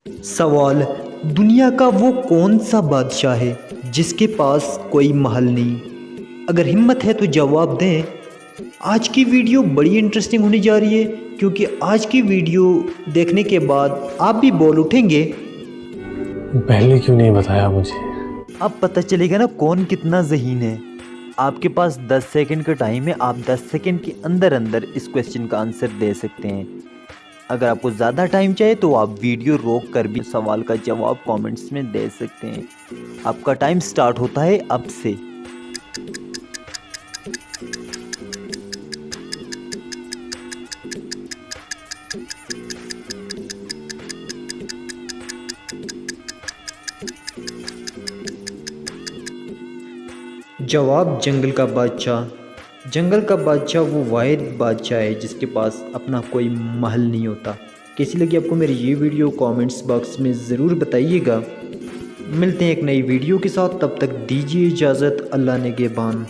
सवाल, दुनिया का वो कौन सा बादशाह है जिसके पास कोई महल नहीं? अगर हिम्मत है तो जवाब दें। आज की वीडियो बड़ी इंटरेस्टिंग होने जा रही है, क्योंकि आज की वीडियो देखने के बाद आप भी बोल उठेंगे। पहले क्यों नहीं बताया मुझे? अब पता चलेगा ना कौन कितना ज़हीन है। आपके पास 10 सेकंड का टाइम है, आप 10 सेकंड के अंदर अंदर इस क्वेश्चन का आंसर दे सकते हैं। अगर आपको ज़्यादा टाइम चाहिए तो आप वीडियो रोक कर भी सवाल का जवाब कमेंट्स में दे सकते हैं। आपका टाइम स्टार्ट होता है अब से। जवाब, जंगल का बादशाह। जंगल का बादशाह वो वाहिद बादशाह है जिसके पास अपना कोई महल नहीं होता। कैसी लगी आपको मेरी ये वीडियो कमेंट्स बॉक्स में ज़रूर बताइएगा। मिलते हैं एक नई वीडियो के साथ, तब तक दीजिए इजाज़त। अल्लाह ने निगहबान।